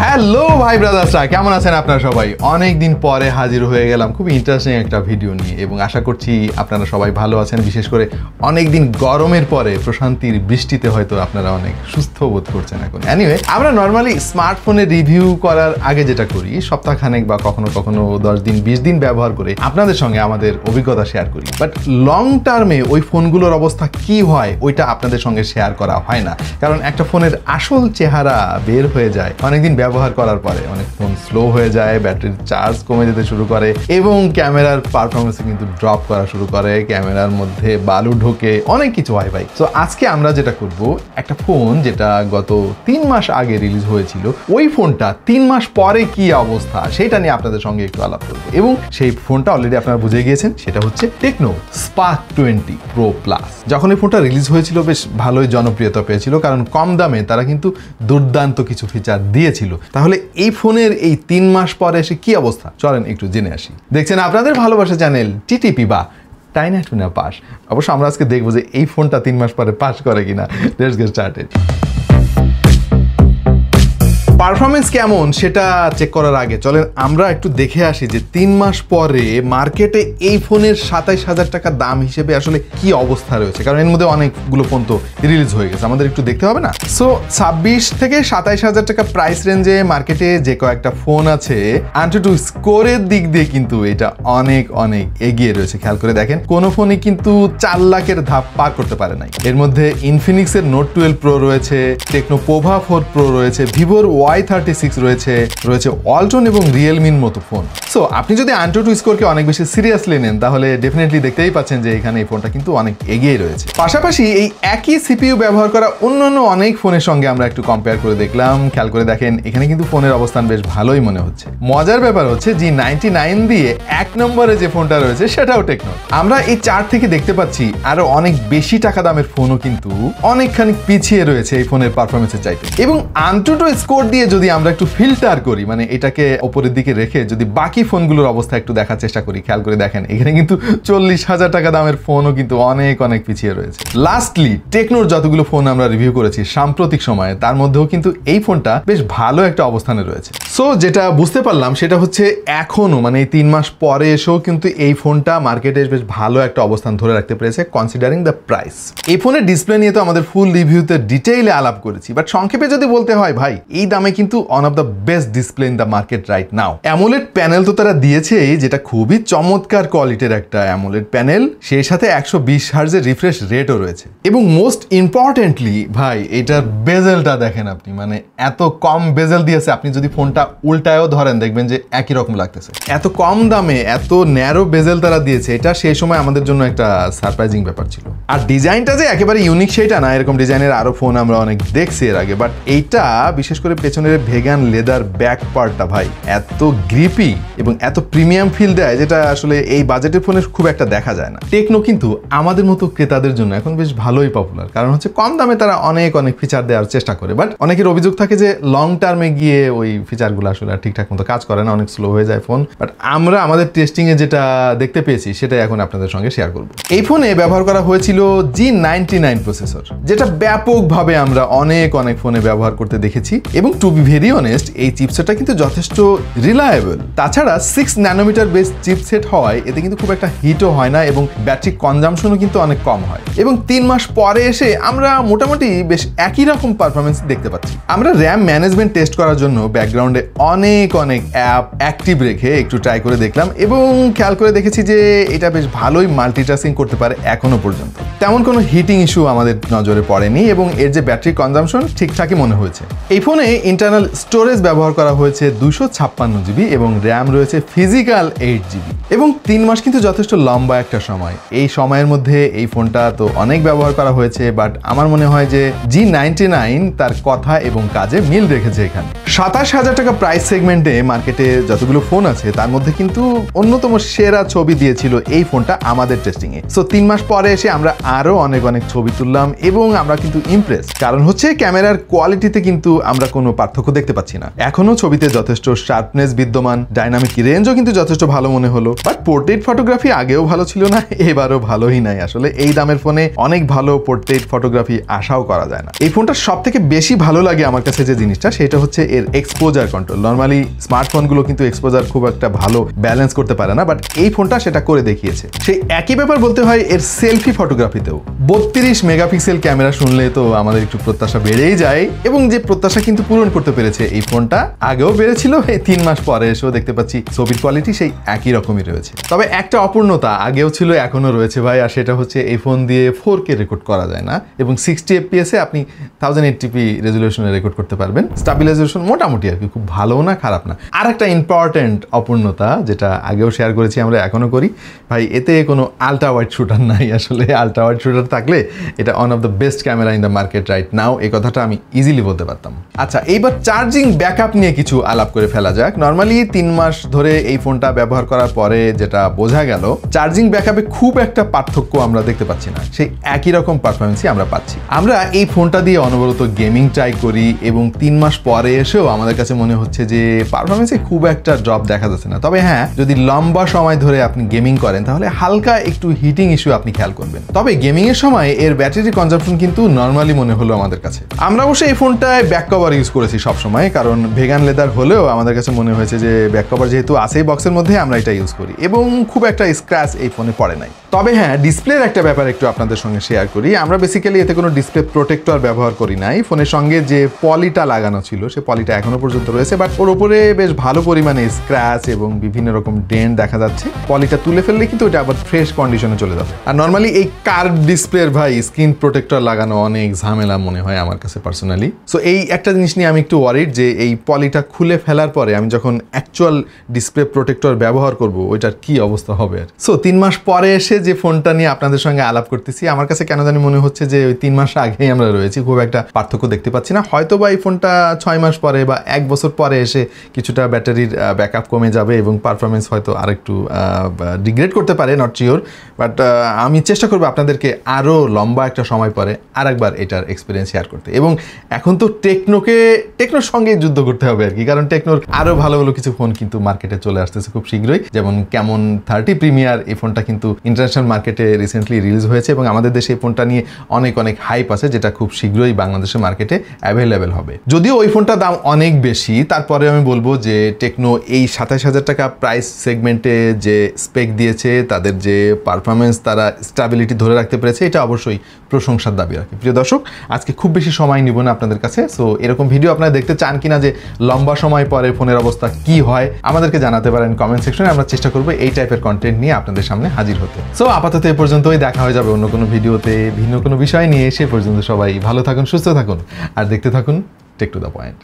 Hello ভাই ব্রাদার্সরা, কেমন আছেন আপনারা সবাই? অনেক দিন পরে হাজির হয়ে গেলাম খুব ইন্টারেস্টিং একটা ভিডিও নিয়ে এবং আশা করছি আপনারা সবাই ভালো আছেন। বিশেষ করে অনেক দিন গরমের পরে প্রশান্তির বৃষ্টিতে হয়তো আপনারা অনেক সুস্থ বোধ করছেন এখন। এনিওয়ে, আমরা নর্মালি স্মার্টফোনের রিভিউ করার আগে যেটা করি, সপ্তাহখানেক বা কখনো কখনো 10 দিন 20 দিন ব্যবহার করে আপনাদের সঙ্গে আমাদের অভিজ্ঞতা শেয়ার করি। বাট লং টার্মে ওই ফোনগুলোর অবস্থা কি হয় ওইটা আপনাদের সঙ্গে শেয়ার করা হয় না, কারণ একটা ফোনের আসল চেহারা বের হয়ে যায় অনেকদিন ব্যবহার করার পরে। অনেক ফোন স্লো হয়ে যায়, ব্যাটারির চার্জ কমে যেতে শুরু করে এবং ক্যামেরার পারফরমেন্স কিন্তু ড্রপ করা শুরু করে, ক্যামেরার মধ্যে বালু ঢোকে, অনেক কিছু হয় ভাই। তো আজকে আমরা যেটা করব, একটা ফোন যেটা গত 3 মাস আগে রিলিজ হয়েছিল, ওই ফোনটা 3 মাস পরে কি অবস্থা সেটা নিয়ে আপনাদের সঙ্গে একটু আলাপ করব। এবং সেই ফোনটা অলরেডি আপনারা বুঝে গিয়েছেন, সেটা হচ্ছে টেকনো স্পার্ক 20 প্রো প্লাস। যখন এই ফোনটা রিলিজ হয়েছিল বেশ ভালোই জনপ্রিয়তা পেয়েছিল, কারণ কম দামে তারা কিন্তু দুর্দান্ত কিছু ফিচার দিয়েছিল। তাহলে এই ফোনের এই 3 মাস পরে এসে কি অবস্থা, চলেন একটু জেনে আসি। দেখছেন আপনাদের ভালোবাসা চ্যানেল টিটিপি বা টাইনা টুনা পাস। অবশ্য আমরা আজকে দেখবো যে এই ফোনটা 3 মাস পরে পাস করে কিনা। Let's get started. পারফরমেন্স কেমন সেটা চেক করার আগে চলেন আমরা একটু দেখে আসি যে 3 মাস পরে মার্কেটে এই ফোনের 27,000 টাকা দাম হিসেবে আসলে কি অবস্থা রয়েছে, কারণ এর মধ্যে অনেকগুলো ফোন তো রিলিজ হয়ে গেছে, আমাদের একটু দেখতে হবে না। সো 26 থেকে 27,000 টাকা প্রাইস রেঞ্জে মার্কেটে যে কয়েকটা ফোন আছে, AnTuTu স্কোরের দিক দিয়ে কিন্তু এটা অনেক অনেক এগিয়ে রয়েছে। খেয়াল করে দেখেন, কোনো ফোনই কিন্তু 4 লাখের ধাপ পার করতে পারে নাই। এর মধ্যে ইনফিনিক্সের নোট 12 প্রো রয়েছে, টেকনো পোভা 4 প্রো রয়েছে, ভিভোর Y36 রয়েছে ওয়ালটন এবং রিয়েলমির মতো ফোন। সো আপনি যদি AnTuTu স্কোরকে অনেক বেশি সিরিয়াসলি নেন তাহলে ডেফিনেটলি দেখতেই পাচ্ছেন যে এখানে এই ফোনটা কিন্তু অনেক এগিয়ে রয়েছে। পাশাপাশি এই একই সিপিইউ ব্যবহার করা অন্যান্য অনেক ফোনের সঙ্গে আমরা একটু কম্পেয়ার করে দেখলাম। খেয়াল করে দেখেন, এখানে কিন্তু ফোনের অবস্থান বেশ ভালোই মনে হচ্ছে। মজার ব্যাপার হচ্ছে G99 দিয়ে 1 নম্বরে যে ফোনটা রয়েছে সেটাও টেকনো। আমরা এই চার্ট থেকে দেখতে পাচ্ছি আরো অনেক বেশি টাকা দামের ফোনও কিন্তু অনেকখানি পিছিয়ে রয়েছে এই ফোনের পারফরমেন্সের চাইতে। এবং AnTuTu স্কোর দিয়ে যদি আমরা একটু ফিল্টার করি, মানে এটাকে উপরের দিকে রেখে যদি বাকি ফোনগুলোর অবস্থা একটু দেখার চেষ্টা করি, খেয়াল করে দেখেন এখানে কিন্তু 40,000 টাকা দামের ফোনও কিন্তু অনেক অনেক পিছিয়ে রয়েছে। লাস্টলি, টেকনোর যতগুলো ফোন আমরা রিভিউ করেছি সাম্প্রতিক সময়ে, তার মধ্যেও কিন্তু এই ফোনটা বেশ ভালো একটা অবস্থানে রয়েছে। সো যেটা বুঝতে পারলাম সেটা হচ্ছে এখনো মানে এই 3 মাস পরে এসেও কিন্তু এই ফোনটা মার্কেটে বেশ ভালো একটা অবস্থান ধরে রাখতে পেরেছে কনসিডারিং দ্য প্রাইস। এই ফোনের ডিসপ্লে নিয়ে তো আমাদের ফুল রিভিউতে ডিটেইলে আলাপ করেছি, বাট সংক্ষেপে যদি বলতে হয় ভাই, এই দামে কিন্তু one of the best display in the market right now. AMOLED panel তো তারা দিয়েছে, যেটা খুবই চমৎকার কোয়ালিটির একটা অ্যামোলেড প্যানেল, সেই সাথে 120 হার্জের রিফ্রেশ রেটও রয়েছে। এবং মোস্ট ইম্পর্টেন্টলি ভাই, এটার বেজেলটা দেখেন আপনি, মানে এত কম বেজেল দিয়েছে, আপনি যদি ফোনটা উল্টায়ও ধরেন দেখবেন যে একই রকম লাগতেছে। এত কম দামে এত ন্যারো বেজেল তারা দিয়েছে, এটা সেই সময় আমাদের জন্য একটা সারপ্রাইজিং ব্যাপার ছিল। আর ডিজাইনটা যে একেবারে ইউনিক সেটা না, এরকম ডিজাইনের আরো ফোন আমরা অনেক দেখছি এর আগে, বাট এইটা বিশেষ করে পেছনের ভেগান লেদার ব্যাক পার্টটা ভাই এত গ্রিপি এবং এত প্রিমিয়াম ফিল দেয়, যেটা আসলে এই বাজেটের ফোনে খুব একটা দেখা যায় না। টেকনো কিন্তু আমাদের মতো ক্রেতাদের জন্য এখন বেশ ভালোই পপুলার, কারণ হচ্ছে কম দামে তারা অনেক অনেক ফিচার দেওয়ার চেষ্টা করে। বাট অনেকের অভিযোগ থাকে যে লং টার্মে গিয়ে ওই ফিচারগুলো আসলে ঠিকঠাক মতো কাজ করে না, অনেক স্লো হয়ে যায় ফোন। বাট আমরা আমাদের টেস্টিং এ যেটা দেখতে পেয়েছি সেটাই এখন আপনাদের সঙ্গে শেয়ার করব। এই ফোনে ব্যবহার করা হয়েছিল G99 প্রসেসর, যেটা ব্যাপকভাবে আমরা অনেক অনেক ফোনে ব্যবহার করতে দেখেছি। এবং টু বি ভেরি অনেস্ট, এই চিপসেটটা কিন্তু যথেষ্ট রিলায়েবল। তাছাড়া 6 ন্যানোমিটার বেস চিপসেট হওয়ায় এতে কিন্তু খুব একটা হিটও হয় না এবং ব্যাটারি কনজাম্পশনও কিন্তু অনেক কম হয়। এবং 3 মাস পরে এসে আমরা মোটামুটি বেশ একই রকম পারফরমেন্স দেখতে পাচ্ছি। আমরা র্যাম ম্যানেজমেন্ট টেস্ট করার জন্য ব্যাকগ্রাউন্ডে অনেক অনেক অ্যাপ অ্যাক্টিভ রেখে একটু ট্রাই করে দেখলাম এবং খেয়াল করে দেখেছি যে এটা বেশ ভালোই মাল্টিটাস্কিং করতে পারে এখনো পর্যন্ত। তেমন কোনো হিটিং ইস্যু আমাদের নজরে পড়েনি এবং এর যে ব্যাটারি কনজাম্পশন ঠিকঠাকই মনে হয়েছে। এই ফোনে ইন্টারনাল স্টোরেজ ব্যবহার করা হয়েছে 256 জিবি এবং র্যাম রয়েছে ফিজিক্যাল 8 জিবি। এবং 3 মাস কিন্তু যথেষ্ট লম্বা একটা সময়। এই সময়ের মধ্যে এই ফোনটা তো অনেক ব্যবহার করা হয়েছে, বাট আমার মনে হয় যে G99 তার কথা এবং কাজে মিল রেখেছে এখানে। 27,000 টাকা প্রাইস সেগমেন্টে মার্কেটে যতগুলো ফোন আছে তার মধ্যে কিন্তু অন্যতম সেরা ছবি দিয়েছিল এই ফোনটা আমাদের টেস্টিং এ। সো 3 মাস পরে এসে আমরা আরো অনেক অনেক ছবি তুললাম এবং আমরা কিন্তু ইমপ্রেস, কারণ হচ্ছে ক্যামেরার কোয়ালিটিতে কিন্তু আমরা কোনো পার্থক্য দেখতে পাচ্ছি না। এখনো ছবিতে যথেষ্ট শার্পনেস বিদ্যমান, ডাইনামিক রেঞ্জও কিন্তু যথেষ্ট ভালো মনে হলো। বাট পোর্ট্রেট ফটোগ্রাফি আগেও ভালো ছিল না, এবারও ভালোই নাই। আসলে এই দামের ফোনে অনেক ভালো পোর্ট্রেট ফটোগ্রাফি আশাও করা যায় না। এই ফোনটা সব থেকে বেশি ভালো লাগে আমার কাছে যে জিনিসটা, সেটা হচ্ছে এর এক্সপোজার কন্ট্রোল। নর্মালি স্মার্টফোনগুলো কিন্তু এক্সপোজার খুব একটা ভালো ব্যালেন্স করতে পারে না, বাট এই ফোনটা সেটা করে দেখিয়েছে। সেই একই ব্যাপার বলতে হয় এর সেলফি ফটোগ্রাফিতেও। 32 মেগাপিক্সেল ক্যামেরা শুনলে তো আমাদের একটু প্রত্যাশা বেড়েই যায়, এবং যে প্রত্যাশা কিন্তু পূরণ করতে পেরেছে এই ফোনটা। আগেও বেড়েছিল, এই 3 মাস পরে এসেও দেখতে পাচ্ছি ছবির কোয়ালিটি সেই একই রকমই রয়েছে। তবে একটা অপূর্ণতা আগেও ছিল, এখনো রয়েছে ভাই, আর সেটা হচ্ছে এই ফোন দিয়ে 4K রেকর্ড করা যায় না, এবং 60 FPS এ আপনি 1080p রেজুলেশনে রেকর্ড করতে পারবেন। স্টেবিলাইজেশন মোটামুটি আর কি, খুব ভালো না খারাপ না। আর একটা ইম্পর্টেন্ট অপূর্ণতা যেটা আগেও শেয়ার করেছি, আমরা এখনো করি ভাই, এতে কোনো আলট্রা ওয়াইড শুটার নাই। আসলে আলট্রা ওয়াইড শুটার থাকলে এটা one of the best camera in the market right now, এই কথাটা আমি ইজিলি বলতে পারতাম। আচ্ছা, এইবার চার্জিং ব্যাকআপ নিয়ে কিছু আলাপ করে ফেলা যাক। নর্মালি 3 মাস ধরে এই ফোনটা ব্যবহার করার পরে যেটা বোঝা গেল, চার্জিং ব্যাকআপে খুব একটা পার্থক্য আমরা দেখতে পাচ্ছি না, সেই একই রকম পারফরমেন্সই আমরা পাচ্ছি। আমরা এই ফোনটা দিয়ে অনবরত গেমিং ট্রাই করি, এবং 3 মাস পরে এসেও আমাদের কাছে মনে হচ্ছে যে পারফরমেন্সে খুব একটা ড্রপ দেখা যাচ্ছে না। তবে হ্যাঁ, যদি লম্বা সময় ধরে আপনি গেমিং করেন তাহলে হালকা একটু হিটিং ইস্যু আপনি খেয়াল করবেন। তবে গেমিং এর সময় এর ব্যাটারি কনজাম্পশন কিন্তু নর্মালি মনে হলো আমাদের কাছে। আমরা অবশ্যই এই ফোনটায় ব্যাক কভার ইউজ করেছি সবসময়, কারণ ভেগান লেদার হলেও আমাদের কাছে মনে হয়েছে যে ব্যাক কভার যেহেতু আছেই বক্সের মধ্যে, আমরা এটা ইউজ করি, এবং খুব একটা স্ক্র্যাচ এই ফোনে পড়ে নাই। তবে হ্যাঁ, ডিসপ্লের একটা ব্যাপার একটু আপনাদের সঙ্গে শেয়ার করি। আমরা বেসিক্যালি এতে কোনো ডিসপ্লে প্রোটেক্টর ব্যবহার করি নাই। ফোনের সঙ্গে যে পলিটা লাগানো ছিল সে পলিটা এখনো পর্যন্ত রয়েছে, বাট ওর উপরে বেশ ভালো পরিমাণে স্ক্র্যাচ এবং বিভিন্ন রকম ডেন্ট দেখা যাচ্ছে। পলিটা তুলে ফেললে কিন্তু ওটা আবার ফ্রেশ কন্ডিশনে চলে যাবে। আর নর্মালি এই কার্ভ ডিসপ্লের ভাই স্ক্রিন প্রোটেক্টর লাগানো অনেক ঝামেলা মনে হয় আমার কাছে পার্সোনালি। সো এই একটা জিনিস নিয়ে আমি একটু ওয়ারিড যে এই পলিটা খুলে ফেলার পরে আমি যখন অ্যাকচুয়াল ডিসপ্লে প্রোটেক্টর ব্যবহার করব ওইটার কি অবস্থা হবে। আর সো 3 মাস পরে এসে যে ফোনটা নিয়ে আপনাদের সঙ্গে আলাপ করতেছি, আমার কাছে কেন জানি মনে হচ্ছে যে ওই 3 মাস আগেই আমরা রয়েছি, খুব একটা পার্থক্য দেখতে পাচ্ছি না। হয়তো বা এই ফোনটা 6 মাস পরে বা 1 বছর পরে এসে কিছুটা ব্যাটারির ব্যাকআপ কমে যাবে এবং পারফরমেন্স হয়তো আরেকটু ডিগ্রেড করতে পারে, নট শিওর। বাট আমি চেষ্টা করবো আপনাদেরকে আরও লম্বা একটা সময় পরে আরেকবার এটার এক্সপিরিয়েন্স শেয়ার করতে। এবং এখন তো টেকনোর সঙ্গে যুদ্ধ করতে হবে আর কি, কারণ টেকনোর আরও ভালো ভালো কিছু ফোন কিন্তু মার্কেটে চলে আসতেছে খুব শীঘ্রই। যেমন ক্যামন 30 প্রিমিয়ার, এই ফোনটা কিন্তু ইন্টারন্যাশনাল মার্কেটে রিসেন্টলি রিলিজ হয়েছে, এবং আমাদের দেশে এই ফোনটা নিয়ে অনেক অনেক হাইপ আছে, যেটা খুব শীঘ্রই বাংলাদেশের মার্কেটে অ্যাভেলেবেল হবে। যদিও ওই ফোনটার দাম অনেক বেশি, তারপরে আমি বলবো যে টেকনো এই 27,000 টাকা প্রাইস সেগমেন্টে যে স্পেক দিয়েছে, তাদের যে পারফরমেন্স, তারা স্টেবিলিটি ধরে রাখতে পেরেছে, এটা অবশ্যই প্রশংসার দাবি রাখে। প্রিয় দর্শক, আজকে খুব বেশি সময় নিব না আপনাদের কাছে। সো এরকম ভিডিও আপনারা দেখতে চান কিনা, যে লম্বা সময় পরে ফোনের অবস্থা কি হয়, আমাদেরকে জানাতে পারেন কমেন্ট সেকশনে। আমরা চেষ্টা করবো এই টাইপের কন্টেন্ট নিয়ে আপনাদের সামনে হাজির হতে। সো আপাতত এ পর্যন্তই, দেখা হয়ে যাবে অন্য কোনো ভিডিওতে ভিন্ন কোনো বিষয় নিয়ে। সে পর্যন্ত সবাই ভালো থাকুন, সুস্থ থাকুন, আর দেখতে থাকুন টেক টু দ্য পয়েন্ট।